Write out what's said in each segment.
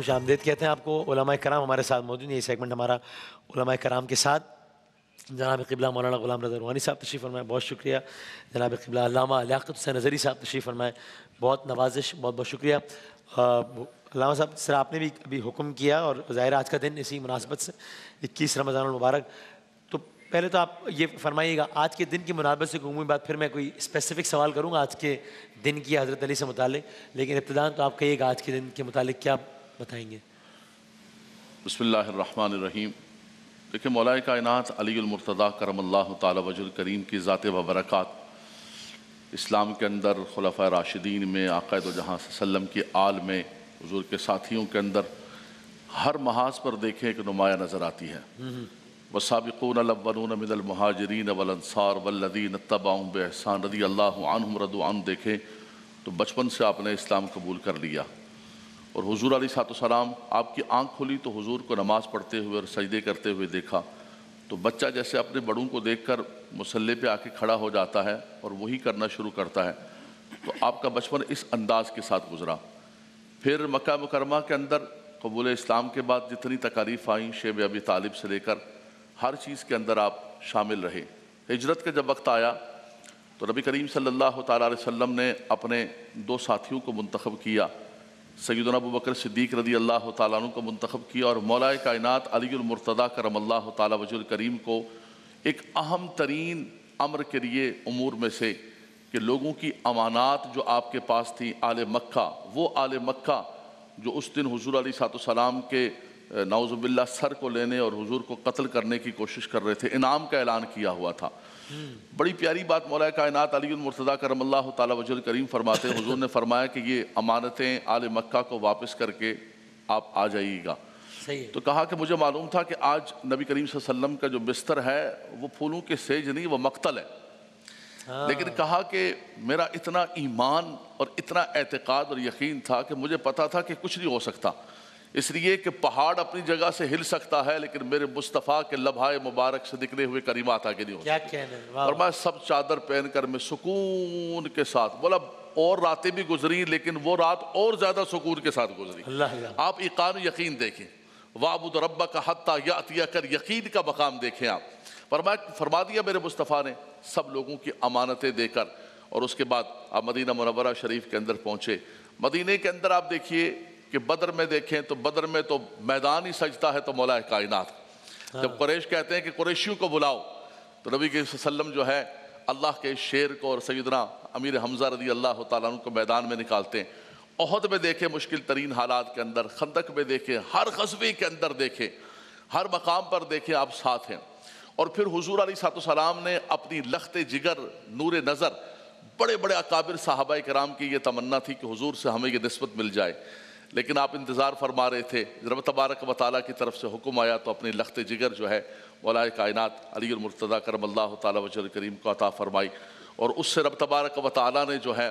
خوش آمدید کہتے ہیں آپ کو۔ علماء کرام ہمارے ساتھ موجود ہیں، یہ سیگمنٹ ہمارا علماء کرام کے ساتھ۔ جناب قبلہ مولانا غلام رضا روحانی صاحب تشریف فرمائے، بہت شکریہ۔ جناب قبلہ علامہ لیاقت حسین نظری صاحب تشریف فرمائے، بہت نوازش، بہت بہت شکریہ۔ علامہ صاحب سر آپ نے بھی ابھی حکم کیا، اور ظاہر آج کا دن اسی مناسبت سے 21 رمضان المبارک، تو پہلے تو آپ یہ فرمائیے گا آج کے دن کی مناسبت سے عمومی بات، پھر میں کوئی اسپیسیفک سوال کروں گا آج کے دن کی حضرت علی سے متعلق، لیکن ابتداً تو آپ کہیے گا آج کے دن کے متعلق کیا بتائیں گے؟ بسم اللہ الرحمن الرحیم۔ دیکھیں مولا کائنات علی المرتضیٰ کرم اللہ تعالی وجہ الکریم کی ذات و برکات، اسلام کے اندر خلفاء راشدین میں، آقا دو جہاں صلی اللہ علیہ وسلم کی آل میں، حضور کے ساتھیوں کے اندر ہر محاذ پر دیکھیں کہ نمایاں نظر آتی ہے۔ والسابقون الاولون من المہاجرین والانصار والذین اتبعوہم بإحسان رضی اللہ عنہم رضوا عنہ دیکھیں تو بچپن سے آپ نے اسلام قبول کر لیا، اور حضور علیہ السلام آپ کی آنکھ کھلی تو حضور کو نماز پڑھتے ہوئے اور سجدے کرتے ہوئے دیکھا، تو بچہ جیسے اپنے بڑوں کو دیکھ کر مصلی پہ آ کے کھڑا ہو جاتا ہے اور وہی کرنا شروع کرتا ہے، تو آپ کا بچپن اس انداز کے ساتھ گزرا۔ پھر مکہ مکرمہ کے اندر قبول اسلام کے بعد جتنی تکالیف آئیں، شیب ابی طالب سے لے کر ہر چیز کے اندر آپ شامل رہے۔ ہجرت کا جب وقت آیا تو نبی کریم صلی اللہ تعالیٰ علیہ وسلم نے اپنے 2 ساتھیوں کو منتخب کیا، سیدنا ابو بکر صدیق رضی اللہ تعالیٰ عنہ کو منتخب کیا، اور مولا کائنات علی المرتضیٰ کرم اللہ تعالیٰ وجہ الکریم کو ایک اہم ترین امر کے لیے امور میں سے کہ لوگوں کی امانات جو آپ کے پاس تھیں، آل مکہ، وہ آل مکہ جو اس دن حضور علیہ السلام کے نعوذ باللہ سر کو لینے اور حضور کو قتل کرنے کی کوشش کر رہے تھے، انعام کا اعلان کیا ہوا تھا۔ بڑی پیاری بات مولا کائنات علی المرتضیٰ کرم اللہ تعالیٰ وجہ الکریم فرماتے ہیں، حضور نے فرمایا کہ یہ امانتیں آل مکہ کو واپس کر کے آپ آ جائیے گا۔ تو کہا کہ مجھے معلوم تھا کہ آج نبی کریم صلی اللہ علیہ وسلم کا جو بستر ہے وہ پھولوں کے سیج نہیں، وہ مقتل ہے، لیکن کہا کہ میرا اتنا ایمان اور اتنا اعتقاد اور یقین تھا کہ مجھے پتا تھا کہ کچھ نہیں ہو سکتا، اس لیے کہ پہاڑ اپنی جگہ سے ہل سکتا ہے لیکن میرے مصطفیٰ کے لبھائے مبارک سے نکلے ہوئے کلمات آگے نہیں ہو سکتے۔ اور میں سب چادر پہن کر میں سکون کے ساتھ، بولا اور راتیں بھی گزری لیکن وہ رات اور زیادہ سکون کے ساتھ گزری۔ آپ ایقان یقین دیکھیں، وَاعْبُدْ رَبَّكَ حَتَّى يَأْتِيَكَ، یقین کا مقام دیکھیں آپ۔ فرما دیا میرے مصطفیٰ نے سب لوگوں کی امانتیں دے کر، اور اس کے بعد آپ مدینہ منورہ شریف کے اندر پہنچے۔ مدینہ کے اندر آپ دیکھیے کہ بدر میں دیکھیں تو بدر میں تو میدان ہی سجتا ہے تو مولا کائنات، جب قریش کہتے ہیں کہ قریشیوں کو بلاؤ تو نبی صلی اللہ علیہ وسلم جو ہے اللہ کے شیر کو اور سیدنا امیر حمزہ رضی اللہ تعالیٰ عنہ کو میدان میں نکالتے ہیں۔ احد میں دیکھیں مشکل ترین حالات کے اندر، خندق میں دیکھیں، ہر غزوے کے اندر دیکھیں، ہر مقام پر دیکھیں آپ ساتھ ہیں۔ اور پھر حضور علیہ السلام نے اپنی لخت جگر، نور نظر، بڑے بڑے اکابر صحابہ کرام کی یہ تمنا تھی کہ حضور سے ہمیں یہ نسبت مل جائے، لیکن آپ انتظار فرما رہے تھے۔ رب تبارک و تعالیٰ کی طرف سے حکم آیا تو اپنی لخت جگر جو ہے مولا کائنات علی المرتضیٰ کرم اللہ تعالیٰ وجہ الکریم کو عطا فرمائی، اور اس سے رب تبارک و تعالیٰ نے جو ہے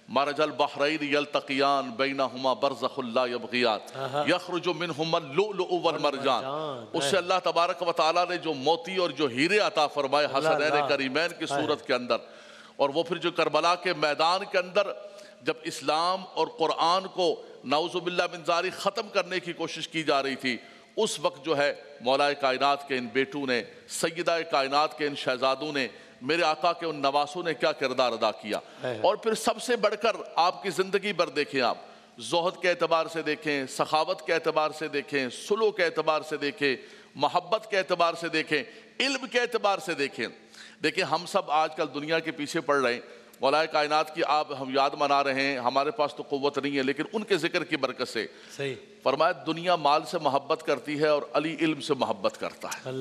مرج البحرین یلتقیان بینہما برزخ لا یبغیان یخرج منہما اللؤلؤ والمرجان، اس سے اللہ تبارک و تعالیٰ نے جو موتی اور جو ہیرے عطا فرمائے حسنین کریمین کی صورت کے اندر، اور وہ پھر جو کربلا کے میدان کے اندر جب اسلام اور قرآن کو نعوذ باللہ من ذالک ختم کرنے کی کوشش کی جا رہی تھی، اس وقت جو ہے مولا کائنات کے ان بیٹوں نے، سیدہ کائنات کے ان شہزادوں نے، میرے آقا کے ان نواسوں نے کیا کردار ادا کیا۔ اور پھر سب سے بڑھ کر آپ کی زندگی پر دیکھیں، آپ زہد کے اعتبار سے دیکھیں، سخاوت کے اعتبار سے دیکھیں، سلو کے اعتبار سے دیکھیں، محبت کے اعتبار سے دیکھیں، علم کے اعتبار سے دیکھیں۔ دیکھیں ہم سب آج کل دنیا کے پیچھے پڑ رہے ہیں، مولا کائنات کی آپ ہم یاد منا رہے ہیں، ہمارے پاس تو قوت نہیں ہے لیکن ان کے ذکر کی برکت سے فرمایا دنیا مال سے محبت کرتی ہے اور علی علم سے محبت کرتا ہے۔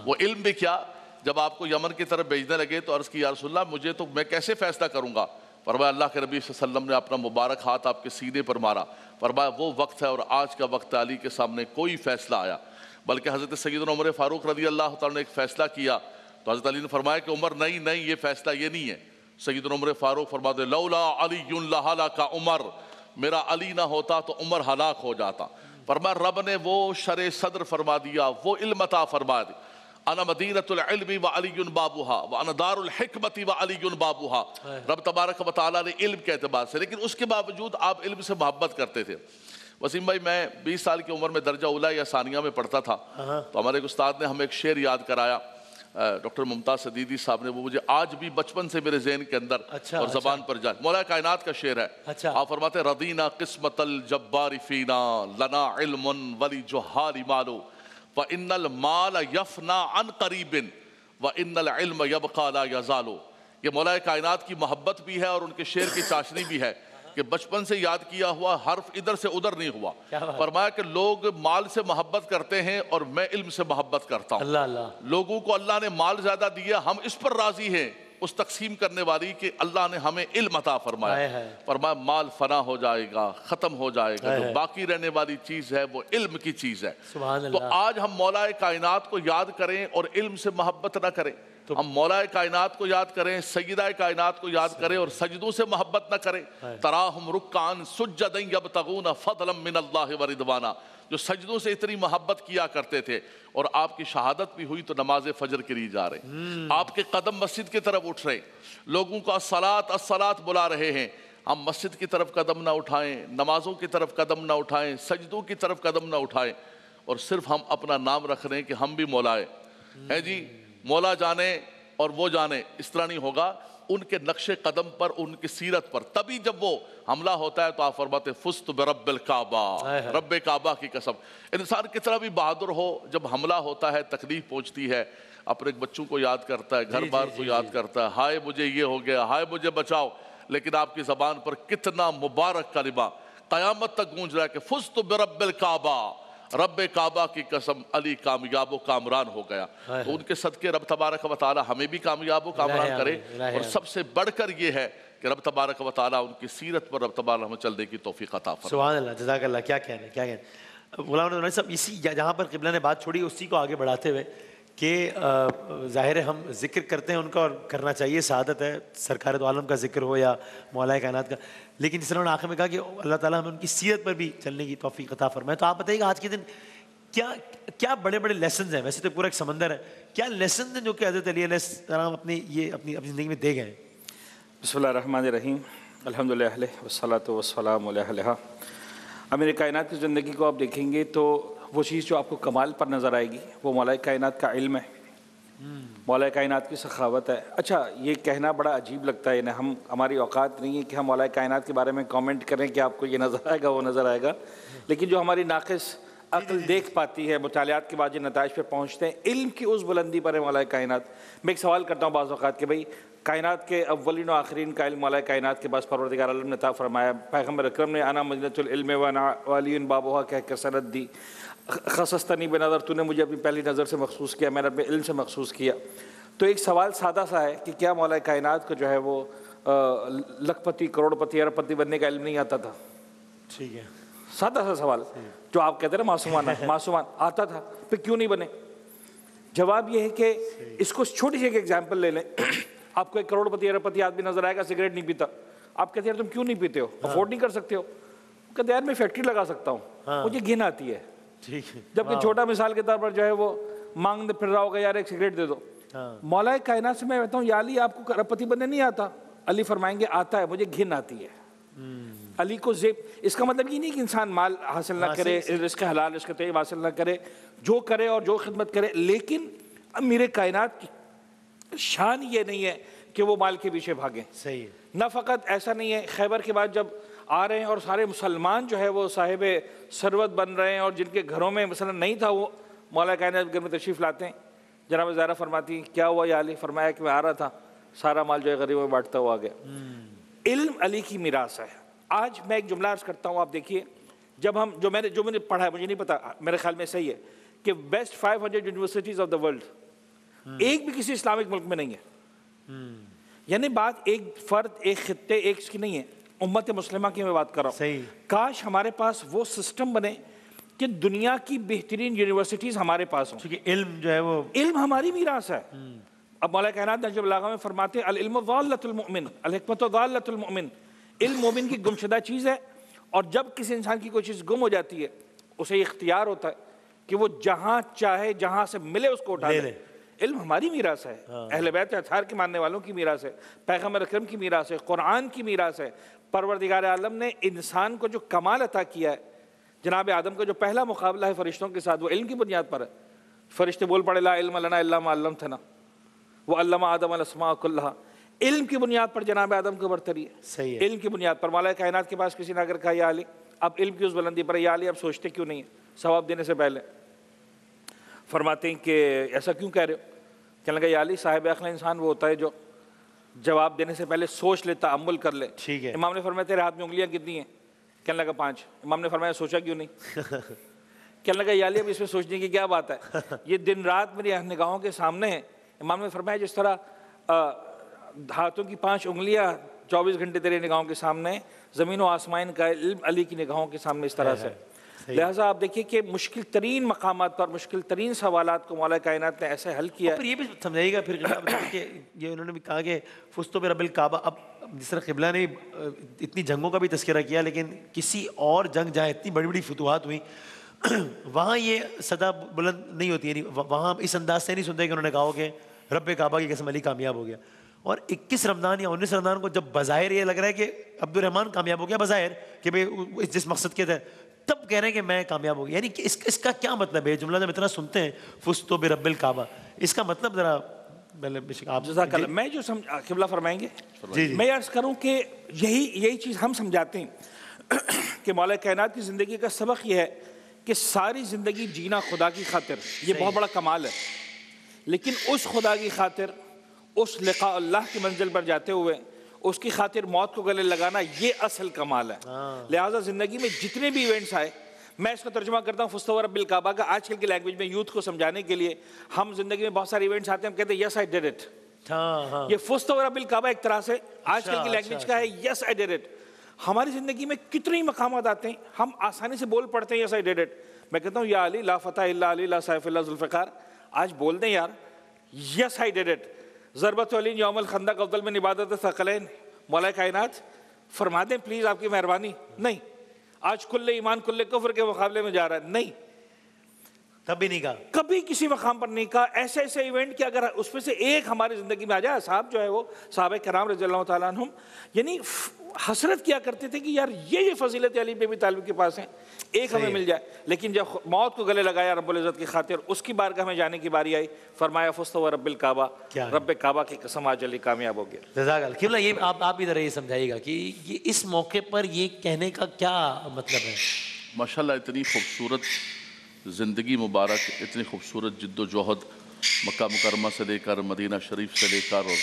وہ علم بھی کیا، جب آپ کو یمن کی طرف بھیجنے لگے تو عرض کی یا رسول اللہ مجھے تو میں کیسے فیصلہ کروں گا؟ فرمایا اللہ کے نبی صلی اللہ علیہ وسلم نے اپنا مبارک ہاتھ آپ کے سینے پر مارا، فرمایا وہ وقت ہے اور آج کا وقت علی کے سامنے کوئی فیصلہ آیا، بلکہ حضرت سیدنا عمر فاروق رضی اللہ تعالیٰ نے ایک فیصلہ کیا تو حضرت علی نے فرمایا کہ عمر نہیں یہ فیصلہ یہ نہیں ہے۔ سیدنا عمر فاروق فرماتے لولا علی لہلک عمر، میرا علی نہ ہوتا تو عمر ہلاک ہو جاتا۔ فرمایا رب نے وہ شرع صدر فرما دیا، وہ علم عطا فرما دی، انا مدینۃ العلم وعلی بابھا وانا دار الحکمت وعلی بابھا۔ رب تبارک و تعالیٰ نے علم کے اعتبار سے، لیکن اس کے باوجود آپ علم سے محبت کرتے تھے۔ وسیم بھائی میں 20 سال کی عمر میں درجہ اولیٰ یا ثانیہ میں پڑھتا تھا تو ہمارے ایک استاد نے ہمیں ایک شعر یاد کرایا، ڈاکٹر ممتاز صدیقی صاحب نے، وہ مجھے آج بھی بچپن سے میرے ذہن کے اندر اور زبان پر جائے۔ مولا کائنات کا شعر ہے، آپ فرماتے ہیں رضینا قسمت الجبار فینا لنا علم ولی جہال مال وان المال یفنا عن قریب وان العلم یبقى لا یزال۔ یہ مولا کائنات کی محبت بھی ہے اور ان کے شعر کی چاشنی بھی ہے کہ بچپن سے یاد کیا ہوا حرف ادھر سے ادھر نہیں ہوا۔ فرمایا کہ لوگ مال سے محبت کرتے ہیں اور میں علم سے محبت کرتا ہوں۔ لوگوں کو اللہ نے مال زیادہ دیا، ہم اس پر راضی ہیں اس تقسیم کرنے والی کہ اللہ نے ہمیں علم عطا فرمایا۔ فرمایا مال فنا ہو جائے گا، ختم ہو جائے گا، جو باقی رہنے والی چیز ہے وہ علم کی چیز ہے۔ تو آج ہم مولا کائنات کو یاد کریں اور علم سے محبت نہ کریں، ہم مولا کائنات کو یاد کریں، سیدہ کائنات کو یاد کریں اور سجدوں سے محبت نہ کریں۔ تراہم رکعان سجدا یبتغون فضلا من اللہ ورضوانا، جو سجدوں سے اتنی محبت کیا کرتے تھے، اور آپ کی شہادت بھی ہوئی تو نماز فجر کے لیے جا رہے ہیں، آپ کے قدم مسجد کی طرف اٹھ رہے ہیں، لوگوں کو الصلاۃ الصلاۃ بلا رہے ہیں۔ ہم مسجد کی طرف قدم نہ اٹھائیں، نمازوں کی طرف قدم نہ اٹھائیں، سجدوں کی طرف قدم نہ اٹھائیں، اور صرف ہم اپنا نام رکھ رہے ہیں کہ ہم بھی مولا ہیں جی، مولا جانے اور وہ جانے، اس طرح نہیں ہوگا۔ ان کے نقش قدم پر، ان کی سیرت پر، تبھی جب وہ حملہ ہوتا ہے تو آپ فرماتے فزت برب الکعبہ، رب کعبہ کی قسم۔ انسان کتنا بھی بہادر ہو، جب حملہ ہوتا ہے، تکلیف پہنچتی ہے، اپنے بچوں کو یاد کرتا ہے، گھر بار کو یاد کرتا ہے، ہائے مجھے یہ ہو گیا، ہائے مجھے بچاؤ، لیکن آپ کی زبان پر کتنا مبارک کلمہ قیامت تک گونج رہا ہے کہ فزت برب الکعبہ، رب کعبہ کی قسم علی کامیاب و کامران ہو گیا۔ تو ان کے صدقے رب تبارک و تعالی ہمیں بھی کامیاب و کامران کرے، اور سب سے بڑھ کر یہ ہے کہ رب تبارک و تعالی ان کی سیرت پر رب تبارک ہمیں چلنے کی توفیق عطا فرمائے۔ سبحان اللہ، جزاک اللہ، کیا کہنے کیا کہنے۔ غلام نبی صاحب اسی جہاں پر قبلہ نے بات چھوڑی اسی کو آگے بڑھاتے ہوئے کہ ظاہر ہے ہم ذکر کرتے ہیں ان کا اور کرنا چاہیے، سعادت ہے سرکار دو عالم کا ذکر ہو یا مولا کائنات کا، لیکن جس طرح انہوں نے آخر میں کہا کہ اللہ تعالیٰ ہمیں ان کی سیرت پر بھی چلنے کی توفیق عطا فرمائے۔ تو آپ بتائیے گا آج کے دن کیا بڑے بڑے لیسنز ہیں؟ ویسے تو پورا ایک سمندر ہے، کیا لیسنز ہیں جو کہ حضرت علی علیہ السلام اپنی زندگی میں دے گئے ہیں؟ بسم اللہ الرحمن الرحیم، الحمدللہ والصلاۃ والسلام علی اہلہا۔ امیر کائنات کی زندگی کو آپ دیکھیں گے تو وہ چیز جو آپ کو کمال پر نظر آئے گی وہ مولا کائنات کا علم ہے، مولا کائنات کی سخاوت ہے۔ اچھا یہ کہنا بڑا عجیب لگتا ہے، یعنی ہماری اوقات نہیں ہے کہ ہم مولا کائنات کے بارے میں کامنٹ کریں کہ آپ کو یہ نظر آئے گا وہ نظر آئے گا، لیکن جو ہماری ناقص عقل دیکھ پاتی ہے، مطالعات کے بعد جو نتائج پہ پہنچتے ہیں، علم کی اس بلندی پر ہے مولا کائنات۔ میں ایک سوال کرتا ہوں بعض اوقات کہ بھئی کائنات کے اولین و آخرین کا علم مولا کائنات کے پاس پروردگار عالم نے عطا فرمایا، پیغمبر اکرم نے انا مدینۃ العلم وانا علی بابھا کہہ کر سند دی، خصصتنی بنظر، تو نے مجھے اپنی پہلی نظر سے مخصوص کیا، میں نے اپنے علم سے مخصوص کیا۔ تو ایک سوال سادہ سا ہے کہ کیا مولا کائنات کو جو ہے وہ لکھ پتی کروڑ پتی ارب پتی بننے کا علم نہیں آتا تھا؟ ٹھیک ہے، سادہ سا سوال جو آپ کہتے ہیں نا معصومانہ، معصومان آتا تھا، پھر کیوں نہیں بنے؟ جواب یہ ہے کہ اس کو چھوٹی سی ایک ایگزامپل لے لیں، آپ کو ایک کروڑ پتی ارب پتی آدمی نظر آئے گا سگریٹ نہیں پیتا، آپ کہتے ہیں یار تم کیوں نہیں پیتے ہو، افورڈ نہیں کر سکتے ہو؟ کہتے ہیں یار میں فیکٹری لگا سکتا ہوں، مجھے گھن آتی ہے۔ جبکہ چھوٹا مثال کے طور پر جو ہے وہ مانگ پھر رہا ہوگا یار ایک سگریٹ دے دو۔ مولا کائنات سے میں کہتا ہوں یا علی آپ کو ارب پتی بننے نہیں آتا؟ علی فرمائیں گے آتا ہے، مجھے گھن آتی ہے۔ علی کو زیب، اس کا مطلب یہ نہیں کہ انسان مال حاصل نہ کرے، رزق حلال رزق طیب حاصل نہ کرے، جو کرے اور جو خدمت کرے، لیکن امیر کائنات کی شان یہ نہیں ہے کہ وہ مال کے پیچھے بھاگیں۔ صحیح، نہ فقط ایسا نہیں ہے، خیبر کے بعد جب آ رہے ہیں اور سارے مسلمان جو ہے وہ صاحب ثروت بن رہے ہیں اور جن کے گھروں میں مثلا نہیں تھا وہ مولا کائنات گھر میں تشریف لاتے ہیں، جناب زہرا فرماتی ہیں کیا ہوا یا علی؟ فرمایا کہ میں آ رہا تھا، سارا مال جو ہے غریبوں میں بانٹتا ہوا آ گیا۔ علم علی کی میراث ہے۔ آج میں ایک جملہ عرض کرتا ہوں، آپ دیکھیے، جب ہم جو میں نے پڑھا ہے، مجھے نہیں پتا، میرے خیال میں صحیح ہے کہ best 500 universities of the world ایک بھی کسی اسلامک ملک میں نہیں ہے۔ یعنی بات ایک فرد، ایک خطے، ایک اس کی نہیں ہے، امت مسلمہ کی میں بات کر رہا ہوں۔ کاش ہمارے پاس وہ سسٹم بنے کہ دنیا کی بہترین یونیورسٹیز ہمارے پاس ہوں، کیونکہ علم جو ہے وہ علم ہماری میراث ہے۔ اب مولا کائنات نہج البلاغہ میں فرماتے ہیں العلم ضالۃ المؤمن، الحکمت ضالۃ المؤمن، علم مومن کی گمشدہ چیز ہے، اور جب کسی انسان کی کوئی چیز گم ہو جاتی ہے اسے اختیار ہوتا ہے کہ وہ جہاں چاہے جہاں سے ملے اس کو اٹھا لے۔ علم ہماری میراث ہے، اہل بیت اطہار کے ماننے والوں کی میراث ہے، پیغمبر اکرم کی میراث ہے، قرآن کی میراث ہے۔ پروردگار عالم نے انسان کو جو کمال عطا کیا ہے، جناب آدم کا جو پہلا مقابلہ ہے فرشتوں کے ساتھ وہ علم کی بنیاد پر ہے. فرشتے بول پڑے لا علم لنا الا ما علمتنا وعلم آدم الاسماء کلھا. علم کی بنیاد پر جناب آدم کو برتری ہے. صحیح ہے. علم کی بنیاد پر مولا کائنات کے پاس کسی نے اگر کہا یا علی اب علم کی اس بلندی پر یا علی اب سوچتے کیوں نہیں ہیں ثواب دینے سے پہلے؟ فرماتے ہیں کہ ایسا کیوں کہہ رہے ہو؟ کہنے لگا یا علی صاحب عقل انسان وہ ہوتا ہے جو جواب دینے سے پہلے سوچ لے تأمل کر لے. ٹھیک ہے. امام نے فرمایا تیرے ہاتھ میں انگلیاں کتنی ہیں؟ کہنے لگا 5. امام نے فرمایا سوچا کیوں نہیں؟ کہنے لگا یا علی اب اس میں سوچنے کی کیا بات ہے، یہ دن رات میری نگاہوں کے سامنے ہے. امام نے فرمایا جس طرح ہاتھوں کی 5 انگلیاں 24 گھنٹے تیرے نگاہوں کے سامنے، زمین و آسمان کا علم علی کی نگاہوں کے سامنے اس طرح سے. لہٰذا آپ دیکھیے کہ مشکل ترین مقامات پر مشکل ترین سوالات کو مولا کائنات نے ایسے حل کیا. پھر یہ بھی سمجھائیے گا پھر جناب کہ یہ انہوں نے بھی کہا کہ فزت برب الکعبہ. اب جس طرح قبلہ نے اتنی جنگوں کا بھی تذکرہ کیا لیکن کسی اور جنگ جہاں اتنی بڑی بڑی فتوحات ہوئی وہاں یہ صدا بلند نہیں ہوتی، یعنی وہاں اس انداز سے نہیں سنتے کہ انہوں نے کہا کہ رب کعبہ کی قسم علی کامیاب ہو گیا. اور 21 رمضان یا 19 رمضان کو جب بظاہر یہ لگ رہا ہے کہ عبد الرحمن کامیاب ہو گیا بظاہر کہ بھائی جس مقصد کے تھے تب کہہ رہے ہیں کہ میں کامیاب ہو گیا. یعنی کہ اس کا کیا مطلب ہے؟ جملہ جب اتنا سنتے ہیں فزت برب الکعبہ، اس کا مطلب ذرا آپ جزاک اللہ. میں جو قبلہ فرمائیں گے میں عرض کروں کہ یہی چیز ہم سمجھاتے ہیں کہ مولا کائنات کی زندگی کا سبق یہ ہے کہ ساری زندگی جینا خدا کی خاطر، یہ بہت بڑا کمال ہے. لیکن اس خدا کی خاطر، اس لقاء اللہ کی منزل پر جاتے ہوئے اس کی خاطر موت کو گلے لگانا یہ اصل کمال ہے. لہٰذا زندگی میں جتنے بھی ایونٹس آئے، میں اس کا ترجمہ کرتا ہوں فزت برب الکعبہ کا آج کل کی لینگویج میں یوتھ کو سمجھانے کے لیے. ہم زندگی میں بہت سارے ایونٹس آتے ہیں، ہم کہتے ہیں یس آئی ڈیڈ اٹ. یہ فزت برب الکعبہ ایک طرح سے آج کل کی لینگویج کا ہے یس آئی ڈیڈ اٹ. ہماری زندگی میں کتنے مقامات آتے ہیں ہم آسانی سے بول پڑتے ہیں یس آئی ڈیڈ اٹ. میں کہتا ہوں یا علی لا فتح الا علی لا سیف الا ذوالفقار. آج بول دیں یار یس آئی ڈیڈ اٹ. ضربت علی یوم الخندق افضل من عبادت الثقلین. مولا کائنات فرما دیں پلیز آپ کی مہربانی. نہیں آج کل ایمان کل کفر کے مقابلے میں جا رہا ہے. نہیں کبھی نہیں کہا، کبھی کسی مقام پر نہیں کہا. ایسے ایسے ایونٹ کہ اگر اس میں سے ایک ہماری زندگی میں آ جائے. صاحب جو ہے وہ صحابہ کرام رضی اللہ تعالیٰ عنہم یعنی حسرت کیا کرتے تھے کہ یار یہ فضیلت علی بن ابی طالب کے پاس ہیں، ایک ہمیں مل جائے. لیکن جب موت کو گلے لگایا رب العزت کی خاطر، اس کی بارگاہ میں جانے کی باری آئی، فرمایا فزت برب الکعبہ، رب کعبہ کی قسم آج علی کامیاب ہو گیا. جزاک اللہ. قبلہ یہ آپ ادھر یہ سمجھائیے گا کہ یہ اس موقع پر یہ کہنے کا کیا مطلب ہے؟ ماشاءاللہ اتنی خوبصورت زندگی مبارک، اتنی خوبصورت جد و جہد مکہ مکرمہ سے لے کر مدینہ شریف سے لے کر اور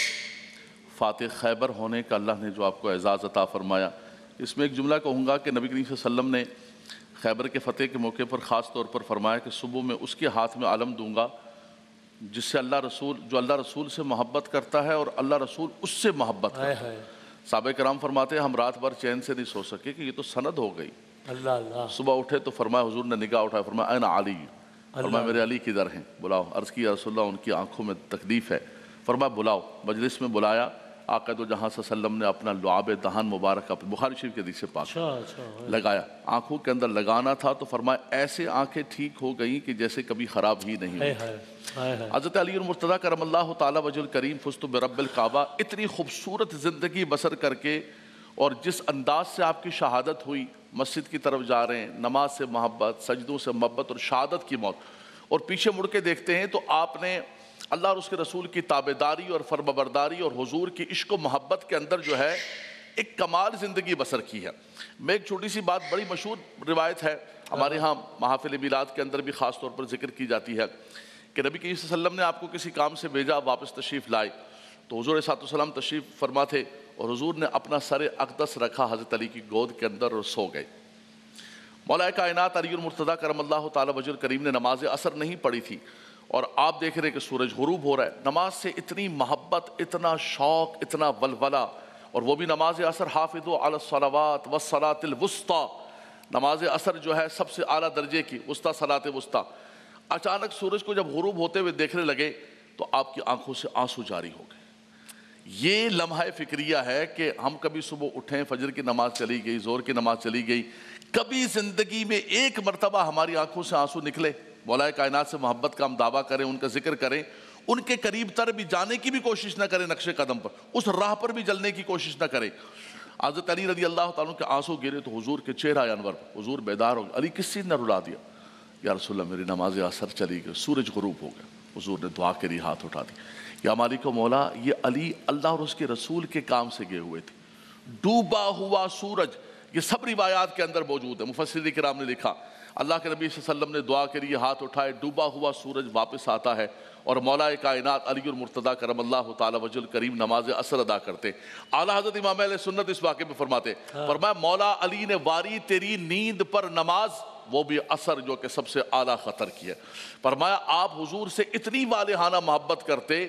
فاتح خیبر ہونے کا اللہ نے جو آپ کو اعزاز عطا فرمایا. اس میں ایک جملہ کہوں گا کہ نبی کریم صلی اللہ علیہ وسلم نے خیبر کے فتح کے موقع پر خاص طور پر فرمایا کہ صبح میں اس کے ہاتھ میں علم دوں گا جس سے جو اللہ رسول سے محبت کرتا ہے اور اللہ رسول اس سے محبت کرتا ہے. صحابہ کرام فرماتے ہیں ہم رات بھر چین سے نہیں سو سکے کہ یہ تو سند ہو گئی. اللہ صبح اٹھے تو فرمایا حضور نے نگاہ اٹھایا، فرمایا این علی، فرمایا میرے علی کدھر ہیں، بلاؤ. عرض کیا رسول اللہ ان کی آنکھوں میں تکلیف ہے. فرمایا بلاؤ. مجلس میں بلایا. آقا دو جہاں صلی اللہ علیہ وسلم نے اپنا لعاب دہان مبارک بخاری شریف کے حدیث پاک لگایا. آنکھوں کے اندر لگانا تھا تو فرمایا ایسے آنکھیں ٹھیک ہو گئیں کہ جیسے کبھی خراب ہی نہیں ہوئی. حضرت علی المرتضیٰ کرم اللہ تعالی وجہ الکریم فزت برب الکعبہ اتنی خوبصورت زندگی بسر کر کے اور جس انداز سے آپ کی شہادت ہوئی، مسجد کی طرف جا رہے ہیں، نماز سے محبت، سجدوں سے محبت اور شہادت کی موت، اور پیچھے مڑ کے دیکھتے ہیں تو آپ نے اللہ اور اس کے رسول کی تابعداری اور فرمانبرداری اور حضور کی عشق و محبت کے اندر جو ہے ایک کمال زندگی بسر کی ہے. میں ایک چھوٹی سی بات، بڑی مشہور روایت ہے ہمارے ہاں محافل میلاد کے اندر بھی خاص طور پر ذکر کی جاتی ہے کہ نبی کریم صلی اللہ علیہ وسلم نے آپ کو کسی کام سے بھیجا، واپس تشریف لائے تو حضور صلی اللہ علیہ وسلم تشریف فرما تھے اور حضور نے اپنا سر اقدس رکھا حضرت علی کی گود کے اندر اور سو گئے. مولا کائنات علی المرتضیٰ کرم اللہ تعالی وجہ الکریم نے نماز عصر نہیں پڑھی تھی اور آپ دیکھ رہے کہ سورج غروب ہو رہا ہے. نماز سے اتنی محبت، اتنا شوق، اتنا ولولہ، اور وہ بھی نماز عصر حافظوا علی الصلوات والصلاۃ الوسطیٰ. نماز عصر جو ہے سب سے اعلیٰ درجے کی وسطیٰ صلاۃ وسطیٰ. اچانک سورج کو جب غروب ہوتے ہوئے دیکھنے لگے تو آپ کی آنکھوں سے آنسو جاری ہو گئے. یہ لمحہ فکریہ ہے کہ ہم کبھی صبح اٹھیں، فجر کی نماز چلی گئی، ظہر کی نماز چلی گئی، کبھی زندگی میں ایک مرتبہ ہماری آنکھوں سے آنسو نکلے، مولا کائنات سے محبت کا ہم دعویٰ کریں، ان کا ذکر کریں، ان کے قریب تر بھی جانے کی بھی کوشش نہ کریں، نقش قدم پر اس راہ پر بھی جلنے کی کوشش نہ کریں. حضرت علی رضی اللہ تعالیٰ کے آنسو گرے تو حضور کے چہرہ انور پر، حضور بیدار ہو گئے، علی کس چیز نے رلا دیا؟ یا رسول اللہ میری نماز عصر چلی گئی، سورج غروب ہو گیا۔ حضور نے دعا کے لیے ہاتھ اٹھا دی، یا مالک و مولا، یہ علی اللہ اور اس کے رسول کے کام سے گئے ہوئے تھے۔ ڈوبا ہوا سورج، یہ سب روایات کے اندر موجود ہے۔ مفسرین کرام نے لکھا اللہ کے نبی صلی اللہ علیہ وسلم نے دعا کے لیے ہاتھ اٹھائے، ڈوبا ہوا سورج واپس آتا ہے اور مولا کائنات علی المرتضیٰ کرم اللہ تعالی وجہ الکریم نماز عصر ادا کرتے۔ اعلیٰ حضرت امام اہل سنت اس واقعے میں فرماتے، فرمایا مولا علی نے واری تیری نیند پر نماز، وہ بھی عصر جو کہ سب سے اعلیٰ خطر کی ہے۔ فرمایا آپ حضور سے اتنی والہانہ محبت کرتے،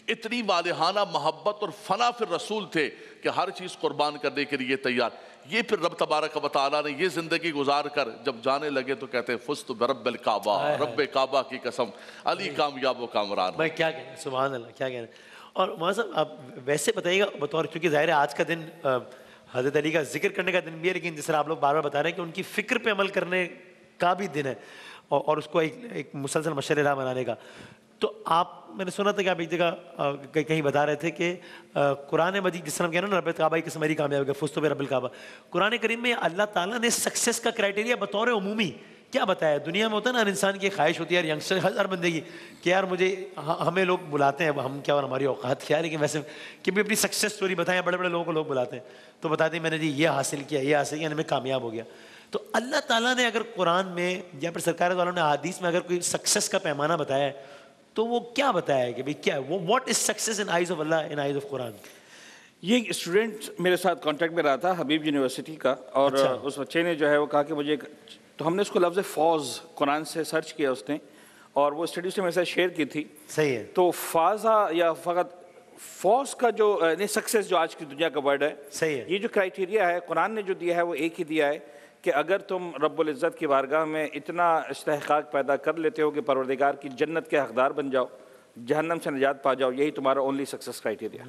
اتنی والہانہ محبت اور فنا فی الرسول تھے کہ ہر چیز قربان کرنے کے لیے تیار۔ یہ پھر رب تبارک و تعالیٰ نے یہ زندگی گزار کر جب جانے لگے تو کہتے ہیں فزت برب الکعبہ، رب کعبہ کی قسم علی کامیاب و کامران۔ میں کیا کہنا، سبحان اللہ، کیا کہنا۔ اور مولانا صاحب آپ ویسے بتائیے گا بطور، کیونکہ ظاہر ہے آج کا دن حضرت علی کا ذکر کرنے کا دن بھی ہے، لیکن جس طرح آپ لوگ بار بار بتا رہے ہیں کہ ان کی فکر پہ عمل کرنے کا بھی دن ہے اور اس کو ایک مسلسل مشعل راہ بنانے کا۔ تو آپ، میں نے سنا تھا کہ آپ ایک جگہ کہیں بتا رہے تھے کہ قرآن مجید جس طرح ہم کہہ رہے ہیں نا رب کعبہ کی قسم علی کامیاب گیا، فزت برب الکعبہ، قرآن کریم میں اللہ تعالیٰ نے سکسیس کا کرائٹیریا بطور عمومی کیا بتایا؟ دنیا میں ہوتا ہے نا، ہر انسان کی خواہش ہوتی ہے، ہر ینگسٹر، ہر بندے کی کہ یار مجھے، ہمیں لوگ بلاتے ہیں، ہم کیا اور ہماری اوقات کیا ہے، لیکن ویسے کہ بھی اپنی سکسیس سٹوری بتائیں، بڑے بڑے لوگوں کو لوگ بلاتے ہیں تو بتاتے ہیں میں نے جی یہ حاصل کیا، یہ حاصل کیا، میں کامیاب ہو گیا۔ تو اللہ تعالیٰ نے اگر قرآن میں یا پھر سرکار والوں نے احادیث میں اگر کوئی سکسیس کا پیمانہ بتایا ہے تو وہ کیا بتایا ہے کہ بھئی کیا ہے وہ، what is success in eyes of Allah, in eyes of Quran? یہ اسٹوڈنٹ میرے ساتھ کانٹیکٹ میں رہا تھا حبیب یونیورسٹی کا، اور اس بچے نے جو ہے وہ کہا کہ مجھے، تو ہم نے اس کو لفظ فوز قرآن سے سرچ کیا اس نے، اور وہ اسٹڈی اس نے میرے ساتھ شیئر کی تھی۔ صحیح ہے۔ تو فازا یا فقط فوز کا جو سکسیس جو آج کی دنیا کا ورڈ ہے، صحیح ہے، یہ جو کرائٹیریا ہے قرآن نے جو دیا ہے وہ ایک ہی دیا ہے کہ اگر تم رب العزت کی بارگاہ میں اتنا استحقاق پیدا کر لیتے ہو کہ پروردگار کی جنت کے حقدار بن جاؤ، جہنم سے نجات پا جاؤ، یہی تمہارا اونلی سکسیس کرائٹیریا،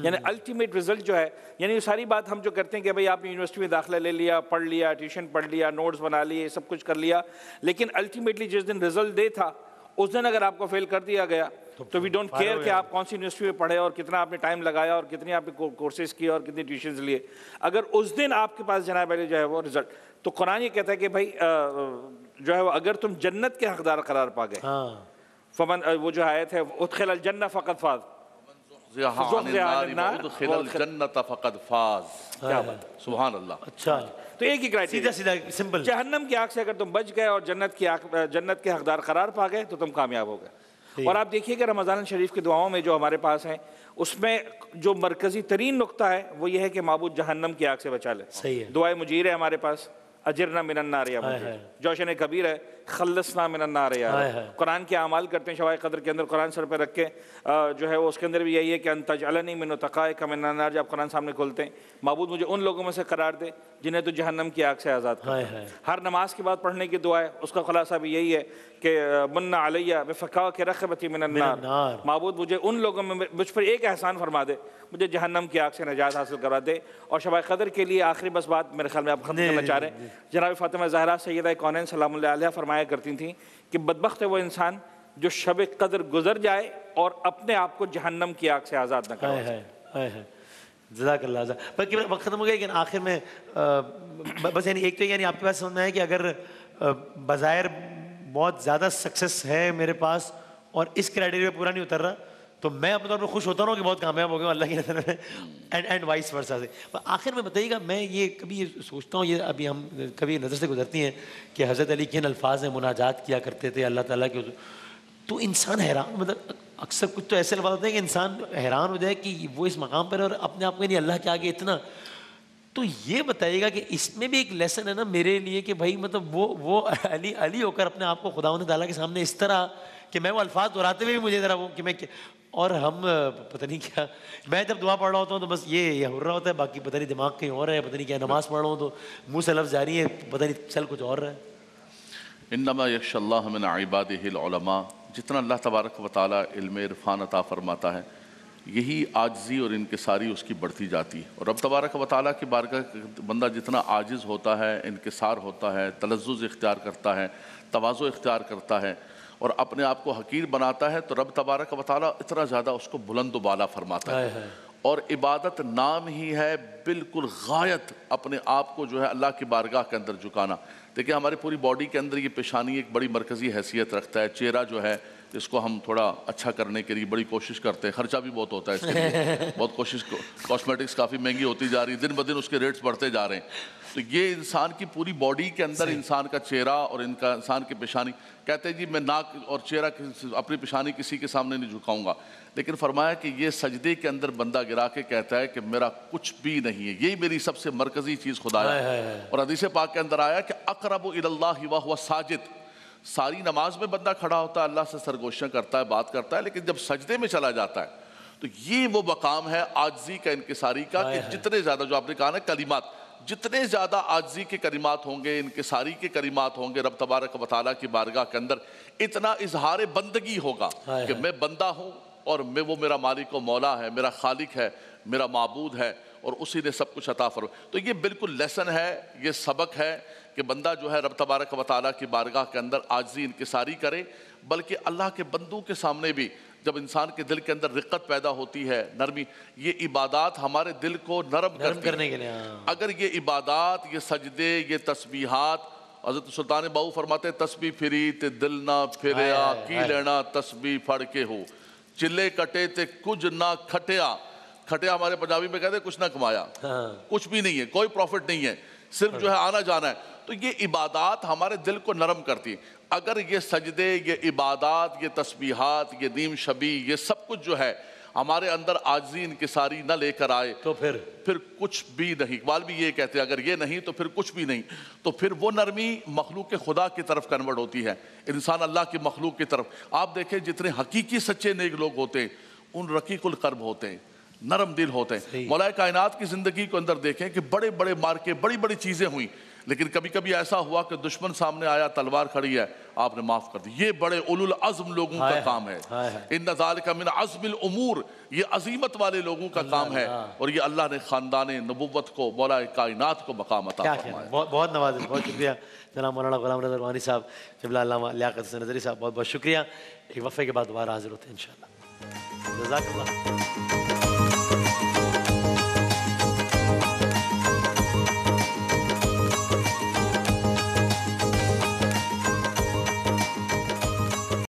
یعنی الٹیمیٹ رزلٹ جو ہے۔ یعنی یہ ساری بات ہم جو کرتے ہیں کہ بھئی آپ نے یونیورسٹی میں داخلہ لے لیا، پڑھ لیا، ٹیوشن پڑھ لیا، نوٹس بنا لیے، سب کچھ کر لیا، لیکن الٹیمیٹلی جس دن رزلٹ ڈے تھا اس دن اگر آپ کو فیل کر دیا گیا تو وی ڈونٹ کیئر کہ آپ کون سی یونیورسٹی میں پڑھے اور کتنا آپ نے ٹائم لگایا اور کتنی آپ نے کورسز کیے اور کتنی ٹیوشنز لیے، اگر اس دن آپ کے پاس جناب علی جو ہے وہ رزلٹ، تو قرآن یہ کہتا ہے کہ بھائی جو ہے وہ اگر تم جنت کے حقدار قرار پا گئے، فمن، وہ جو آیت ہے ادخل الجنہ فقد فاز، ادخل الجنت فقد فاز، کیا بات، سبحان اللہ۔ اچھا، تو ایک ہی کرائٹیریا، سیدھا سیدھا سمپل، جہنم کی آگ سے اگر تم بچ گئے اور جنت کے حقدار قرار پا گئے تو تم کامیاب ہو گئے۔ اور آپ دیکھیے کہ رمضان شریف کی دعاؤں میں جو ہمارے پاس ہیں اس میں جو مرکزی ترین نقطہ ہے وہ یہ ہے کہ معبود جہنم کی آگ سے بچا لے۔ صحیح ہے، دعائے مجیر ہے ہمارے پاس، اجرنا من النار یا مجیر، جوشن کبیر ہے، خلصنا من النار یا رب۔ قرآن کے اعمال کرتے ہیں شوائے قدر کے اندر، قرآن سر پہ رکھ کے جو ہے وہ اس کے اندر بھی یہی ہے کہ ان تجعلنی من اتقائک من النار، جب قرآن سامنے کھولتے ہیں معبود مجھے ان لوگوں میں سے قرار دے جنہیں تو جہنم کی آگ سے آزاد کر۔ ہر نماز کے بعد پڑھنے کی دعا ہے، اس کا خلاصہ بھی یہی ہے کہ من علیہ بفکاک رغبتی من النار، معبود مجھے ان لوگوں میں، مجھ پر ایک احسان فرما دے، مجھے جہنم کی آگ سے نجات حاصل کروا دے۔ اور شب قدر کے لیے آخری بس بات میرے خیال میں آپ ختم کرنا چاہ رہے ہیں، جناب فاطمہ زہرا سیدہ کونین سلام اللہ علیہ فرمایا کرتی تھیں کہ بدبخت ہے وہ انسان جو شب قدر گزر جائے اور اپنے آپ کو جہنم کی آگ سے آزاد نہ کرے۔ جزاک اللہ۔ باقی وقت ختم ہو گیا، لیکن آخر میں بس یعنی ایک تو یعنی آپ کے پاس سمجھنا ہے کہ اگر بظاہر بہت زیادہ سکسیس ہے میرے پاس اور اس کرائٹیریا پورا نہیں اتر رہا تو میں اپنے طور پر خوش ہوتا ہوں کہ بہت کامیاب ہو گیا اللہ کی نظر میں، اینڈ وائس ورسا سے۔ آخر میں بتائیے گا، میں یہ کبھی یہ سوچتا ہوں، یہ ابھی ہم کبھی نظر سے گزرتی ہیں کہ حضرت علی کن الفاظ میں مناجات کیا کرتے تھے اللہ تعالیٰ کے، تو انسان حیران، مطلب اکثر کچھ تو ایسے الفاظ ہوتے ہیں کہ انسان حیران ہو جائے کہ وہ اس مقام پر اور اپنے آپ کو نہیں اللہ کے آگے اتنا۔ تو یہ بتائیے گا کہ اس میں بھی ایک لیسن ہے نا میرے لیے کہ بھائی مطلب وہ علی ہو کر اپنے آپ کو خداوند تعالیٰ کے سامنے اس طرح کہ میں وہ الفاظ دہراتے ہوئے بھی مجھے ذرا وہ کہ میں، اور ہم پتہ نہیں کیا، میں جب دعا پڑھ رہا ہوتا ہوں تو بس یہ ہو رہا ہوتا ہے، باقی پتہ نہیں دماغ کہیں اور ہے، پتہ نہیں کیا، نماز پڑھ رہا ہوں تو منہ سے لفظ جاری ہے، پتہ نہیں چل کچھ اور رہا ہے۔ انما یخشی اللہ من عبادہ العلماء، جتنا اللہ تبارک و تعالیٰ علم عرفان عطا فرماتا ہے یہی عاجزی اور انکساری اس کی بڑھتی جاتی ہے، اور رب تبارک و تعالیٰ کی بارگاہ بندہ جتنا عاجز ہوتا ہے، انکسار ہوتا ہے، تلذذ اختیار کرتا ہے، تواضع اختیار کرتا ہے اور اپنے آپ کو حقیر بناتا ہے تو رب تبارک و تعالیٰ اتنا زیادہ اس کو بلند و بالا فرماتا ہے۔ اور عبادت نام ہی ہے بالکل غایت اپنے آپ کو جو ہے اللہ کی بارگاہ کے اندر جھکانا. دیکھیں ہماری پوری باڈی کے اندر یہ پیشانی ایک بڑی مرکزی حیثیت رکھتا ہے. چہرہ جو ہے اس کو ہم تھوڑا اچھا کرنے کے لیے بڑی کوشش کرتے ہیں, خرچہ بھی بہت ہوتا ہے اس کے لیے, بہت کوشش, کاسمیٹکس کافی مہنگی ہوتی جا رہی, دن بدن اس کے ریٹس بڑھتے جا رہے ہیں. تو یہ انسان کی پوری باڈی کے اندر انسان کا چہرہ اور انسان کی پیشانی, کہتے ہیں جی میں ناک اور چہرہ اپنی پیشانی کسی کے سامنے نہیں جھکاؤں گا, لیکن فرمایا کہ یہ سجدے کے اندر بندہ گرا کے کہتا ہے کہ میرا کچھ بھی نہیں ہے, یہی میری سب سے مرکزی چیز خدایا. اور حدیث پاک کے اندر آیا کہ اقرب الی اللہ وہو ساجد. ساری نماز میں بندہ کھڑا ہوتا ہے, اللہ سے سرگوشیاں کرتا ہے, بات کرتا ہے, لیکن جب سجدے میں چلا جاتا ہے تو یہ وہ مقام ہے عاجزی کا, انکساری کا, کہ جتنے زیادہ, جو آپ نے کہا نا کلمات, جتنے زیادہ عاجزی کے کلمات ہوں گے, انکساری کے کلمات ہوں گے رب تبارک و تعالیٰ کی بارگاہ کے اندر, اتنا اظہار بندگی ہوگا کہ میں بندہ ہوں اور وہ میرا مالک و مولا ہے, میرا خالق ہے, میرا معبود ہے, اور اسی نے سب کچھ عطا فرمایا. تو یہ بالکل لیسن ہے, یہ سبق ہے کہ بندہ جو ہے رب تبارک و تعالیٰ کی بارگاہ کے اندر عاجزی انکساری کرے. بلکہ اللہ کے بندوں کے سامنے بھی جب انسان کے دل کے اندر رقت پیدا ہوتی ہے, نرمی, یہ عبادات ہمارے دل کو نرم کرنے کے لیے. اگر یہ عبادات, یہ سجدے, یہ تسبیحات, حضرت سلطان باہو فرماتے ہیں تسبیح پھری تے دل نہ پھریا, کی لینا تسبیح پڑھ کے ہو, چلے کٹے تے کچھ نہ کھٹیا. کھٹیا ہمارے پنجابی میں کہتے ہیں کچھ نہ کمایا, کچھ بھی نہیں ہے, کوئی پروفٹ نہیں ہے, صرف جو ہے آنا جانا ہے. تو یہ عبادات ہمارے دل کو نرم کرتی ہیں. اگر یہ سجدے, یہ عبادات, یہ تسبیحات, یہ نیم شبی, یہ سب کچھ جو ہے ہمارے اندر عاجزی انکساری نہ لے کر آئے تو پھر کچھ بھی نہیں. اقبال بھی یہ کہتے ہیں اگر یہ نہیں تو پھر کچھ بھی نہیں. تو پھر وہ نرمی مخلوق خدا کی طرف کنورٹ ہوتی ہے, انسان اللہ کی مخلوق کی طرف. آپ دیکھیں جتنے حقیقی سچے نیک لوگ ہوتے ہیں ان رقیق القلب ہوتے ہیں, نرم دل ہوتے ہیں. مولا کائنات کی زندگی کو اندر دیکھیں کہ بڑے بڑے مارکے, بڑی بڑی چیزیں ہوئیں, لیکن کبھی کبھی ایسا ہوا کہ دشمن سامنے آیا, تلوار کھڑی ہے, آپ نے معاف کر دی. یہ بڑے اولو العزم لوگوں کا کام ہے. ان ذالک من عزم الامور, یہ عظیمت والے لوگوں کا کام ہے, اور یہ اللہ نے خاندان نبوت کو, مولا کائنات کو مقام عطا فرمایا. بہت نوازش, بہت شکریہ جناب مولانا غلام رضا روحانی صاحب, قبلہ علامہ لیاقت حسین نظری صاحب, بہت بہت شکریہ. ایک وقفے کے بعد دوبارہ حاضر ہوتے ہیں انشاءاللہ. جزاک اللہ.